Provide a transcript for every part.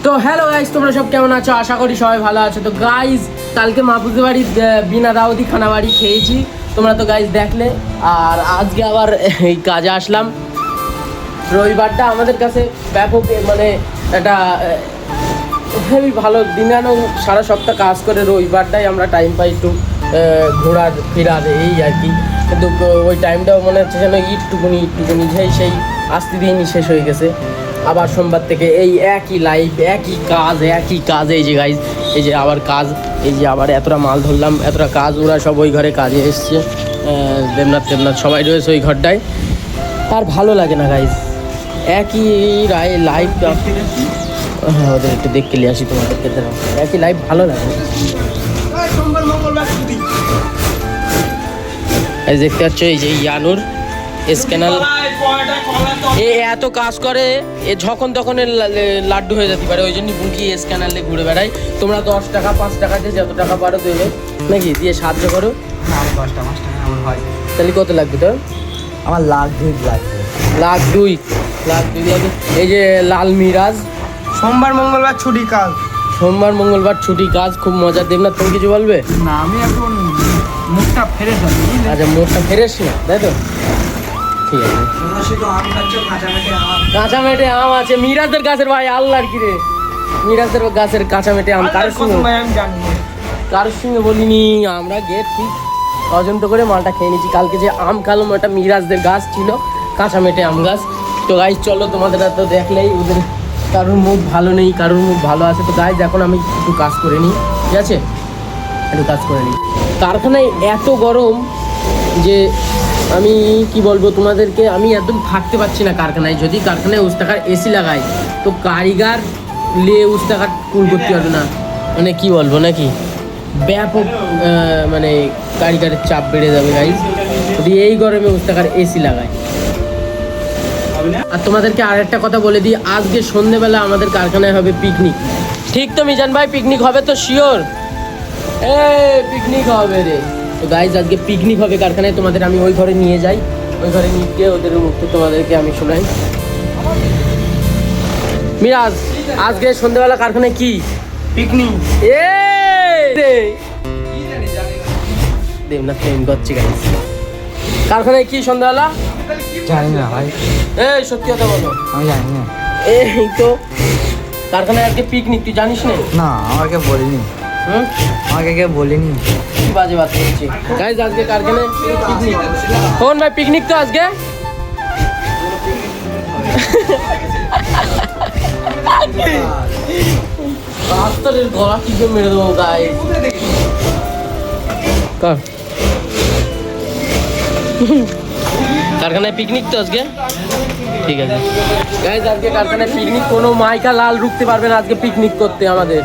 তো hello guys, তোমরা সব কেমন আছো? আশা করি সবাই ভালো আছো। তো গাইস, কালকে মাহফুজের বাড়ি বিনা দাওয়াতি খানা বাড়ি খেয়েছি, তোমরা তো গাইস দেখলে। আর আজকে আবার এই কাজে আসলাম। রবিবারটা আমাদের কাছে ব্যাপক মানে একটা খুবই ভালো দিন। সারা সপ্তাহ কাজ করে রবিবারটাই আমরা টাইম পাই একটু ঘোরার ফেরার, এই আর কি। কিন্তু ওই টাইমটাও মনে হচ্ছে যেন একটুকুনি সেই আস্তে দিনই শেষ হয়ে গেছে। আবার সোমবার থেকে এই একই লাইফ, একই কাজ। এই যে গাইজ, এই যে আবার কাজ, এই যে আবার এতটা মাল ধরলাম, এতটা কাজ। ওরা সব ওই ঘরে কাজে এসছে, দেবনাথ সবাই রয়েছে ওই ঘরটায়। আর ভালো লাগে না গাইজ, একই লাইফ। হ্যাঁ, ওদের একটু দেখতে নিয়ে আসি তোমাদেরকে, একই লাইফ ভালো লাগে। এই দেখতে পাচ্ছ, এই যে ইয়ানুর স্ক্যানার, এ এত কাজ করে, এ যখন তখন লাড্ডু হয়ে যেতে পারে। ওই জন্য বুকি স্ক্যানারে ঘুরে বেড়াই। তোমরা 10 টাকা 5 টাকা দিয়ে যত টাকা পারো দেবে নাকি, দিয়ে সাহায্য করো। 10 টাকা 5 টাকা আমার হয়। তাহলে কত লাগবে তোর? আমার লাখ 2 লাগবে। লাখ দুই লাগবে। এই যে লাল মিরাজ, সোমবার মঙ্গলবার ছুটি কাজ। সোমবার মঙ্গলবার ছুটি কাজ, খুব মজা। দেবনাথ, তুমি কিছু বলবে? না, আমি এখন মুখটা ফ্রেশ আছি। আচ্ছা, মুখটা ফ্রেশ না, তাই তো? ঠিক আছে। কাঁচা মেটে আম আছে মিরাজের গাছের, ভাই আল্লাহর কি রে, মিরাজের গাছের কাঁচা মেটে আম। কারোর সঙ্গে বলিনি আমরা, গেট ঠিক অজন্ত করে মালটা খেয়ে নিচ্ছি। কালকে যে আম খালাম ওটা মিরাজদের গাছ ছিল, কাঁচা মেটে আম গাছ। তো গাইজ চলো, তোমাদের তো দেখলেই ওদের কারোর মুখ ভালো নেই, কারোর মুখ ভালো আছে। তো গাইজ এখন আমি একটু কাজ করে নিই, ঠিক আছে? একটু কাজ করে নিই। কারখানায় এত গরম যে আমি কি বলবো তোমাদেরকে, আমি একদম থাকতে পারছি না কারখানায়। যদি কারখানায় উস্তাকার এসি লাগাই তো কারিগর লে উস্তাকার কুল করতে পারবে না, মানে কি বলবো নাকি, ব্যাপক মানে কারিগরের চাপ বেড়ে যাবে গাইজ যদি এই গরমে উস্তাকার এসি লাগায়। আর তোমাদেরকে আর একটা কথা বলে দিই, আজকে সন্ধেবেলা আমাদের কারখানায় হবে পিকনিক। ঠিক তো মিজান ভাই? পিকনিক হবে তো শিওর? পিকনিক হবে রে। তো গাইজ আজকে পিকনিক হবে কারখানায়, তোমাদের আমি ওই ঘরে নিয়ে যাই। ওই ঘরে নিয়ে গিয়ে ওদের মুক্ত তোমাদেরকে আমি শোনাই। মিরাজ, আজকে সন্ধ্যাবেলা কারখানায় কি পিকনিক? দেবনাথ ট্রেন করছি গাইজ। কারখানায় কি সন্ধ্যাবেলা? জানি না ভাই। এই সত্যি কথা বলো। আমি জানি না। এই তো কারখানায় আজকে পিকনিক, তুই জানিস না? না, আমাকে বলিনি। আমাকে কে বলিনি। কি বাজে বাত করছি গাইজ, আজকে কারখানায় পিকনিক। কোন ভাই পিকনিক তো আজকে? রাস্তার গলা কি করে মেরে দেবো গাইজ। কারখানায় পিকনিক তো আজকে, ঠিক আছে গাইজ। আজকে কারখানায় পিকনিক, কোনো মাইকা লাল রুখতে পারবে না আজকে পিকনিক করতে আমাদের।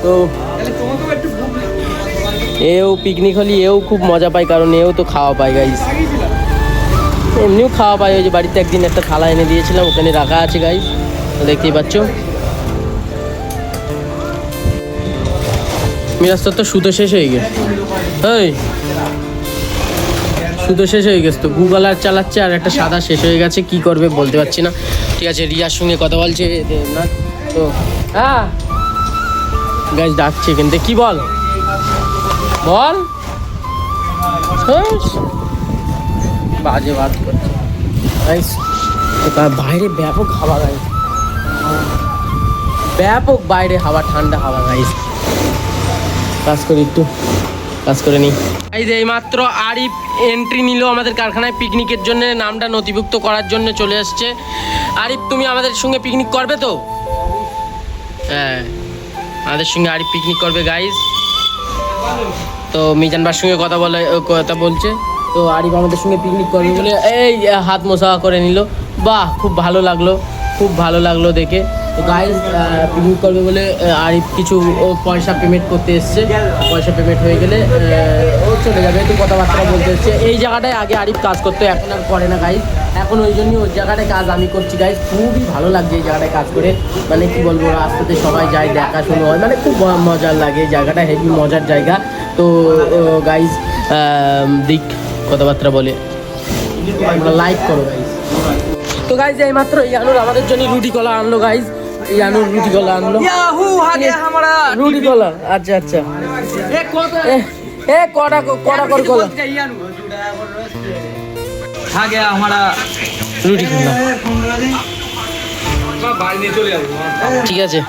তো এও পিকনিক হলে এও খুব মজা পায়, কারণ এও তো খাওয়া পায় গাইজ, এমনিও খাওয়া পায়। ওই যে বাড়িতে একদিন একটা থালা এনে দিয়েছিলাম, ওখানে রাখা আছে গাইজ, দেখতেই পাচ্ছ। মিরাজ তো সুতো শেষ হয়ে গেছে, এই সুতো শেষ হয়ে গেছে তো গুগল আর চালাচ্ছে, আর একটা সাদা শেষ হয়ে গেছে, কি করবে বলতে পারছি না। ঠিক আছে, রিয়ার সঙ্গে কথা বলছে না তো। হ্যাঁ গাইজ ডাকছে কিন্তু, কি বল বল। বাজে বাদ করছে গাইজ। বাইরে ব্যাপক হাওয়া গাইজ, ব্যাপক বাইরে হাওয়া, ঠান্ডা হাওয়া গাইজ। কাজ করি, একটু কাজ করে নিই গাইজ। এই মাত্র আরিফ এন্ট্রি নিল আমাদের কারখানায় পিকনিকের জন্য, নামটা নথিভুক্ত করার জন্য চলে আসছে। আরিফ, তুমি আমাদের সঙ্গে পিকনিক করবে তো? হ্যাঁ, আমাদের সঙ্গে আরিফ পিকনিক করবে গাইজ। তো মিজানবার সঙ্গে কথা বলছে, তো আরিফ আমাদের সঙ্গে পিকনিক করবে বলে এই হাত মোছা করে নিল। বাহ, খুব ভালো লাগলো দেখে। তো গাইজ পিকনিক করবে বলে আরিফ কিছু পয়সা পেমেন্ট করতে এসছে, পয়সা পেমেন্ট হয়ে গেলে ও চলে যাবে। একটু কথাবার্তা বলতে এসছে। এই জায়গাটায় আগে আরিফ কাজ করতো, এখন আর করে না গাইজ। এখন ওই জন্যই ওই জায়গাটায় কাজ আমি করছি গাইজ। খুবই ভালো লাগছে এই জায়গাটায় কাজ করে, মানে কি বলবো, রাস্তাতে সবাই যায়, দেখাশুনো হয়, মানে খুব মজার লাগে এই জায়গাটা, হেভি মজার জায়গা। তো গাইজ দিক কথাবার্তা বলে তোমরা লাইক করো গাইজ। তো গাইজ এইমাত্র ইয়ানুর আমাদের জন্য রুটি কলা আনলো গাইজ। यानू रूटी कला आन लो याहू आ गया हमारा रूटी कला अच्छा अच्छा एक कोट ए कोड़ा कर कला आ गया हमारा রুটি খেলাম ঠিক আছে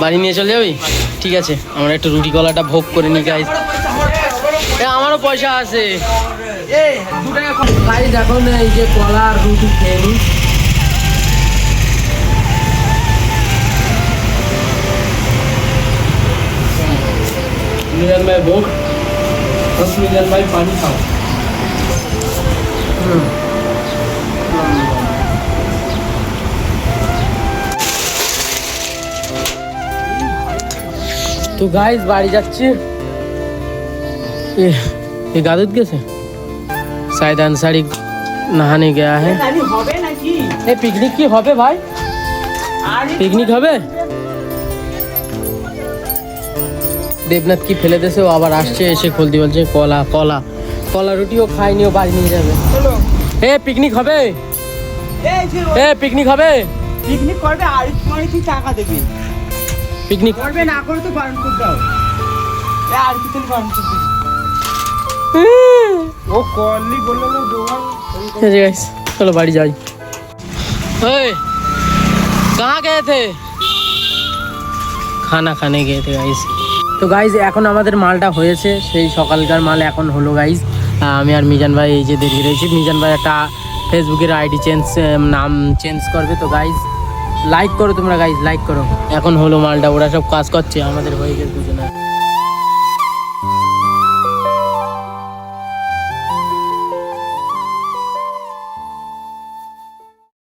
বাড়ি নিয়ে চলে যাবি ঠিক আছে আমরা একটু রুটি কলাটা ভোগ করে নিই গাইস আমারও পয়সা আছে গাইস এখন এই যে কলা আর রুটি খেয়ে নিই मिलन भाई भोग 10 मिलन भाई पानी खाओ तो गाइस बाड़ी যাচ্ছি ये गादुत कैसे शायद अंसारी नहाने गया है ये पिकनिक की হবে ভাই পিকনিক হবে দেবনাথ কি ফেলে দেছে ও আবার আসছে এসে খুলতে বলছে কলা কলা কলা রুটিও খাইনি ও বাড়ি নিয়ে যাবে এ পিকনিক হবে এ পিকনিক হবে পিকনিক করবে আর তোমার কি টাকা দেবে পিকনিক করবে না করে তো বারণ করে দাও আর কি তুমি বারণ করবে ও কললি বললো না দোকান ठीक है गाइस चलो बाड़ी जाई ओए कहाँ गए थे खाना खाने गए थे गाइस তো গাইজ এখন আমাদের মালটা হয়েছে সেই সকালকার মাল এখন হলো গাইজ আমি আর মিজান ভাই এই যে দেরি রয়েছি মিজান ভাই একটা ফেসবুকের আইডি নাম চেঞ্জ করবে তো গাইজ লাইক করো তোমরা গাইজ লাইক করো এখন হলো মালটা ওরা সব কাজ করছে আমাদের হয়ে গেছে দুজনে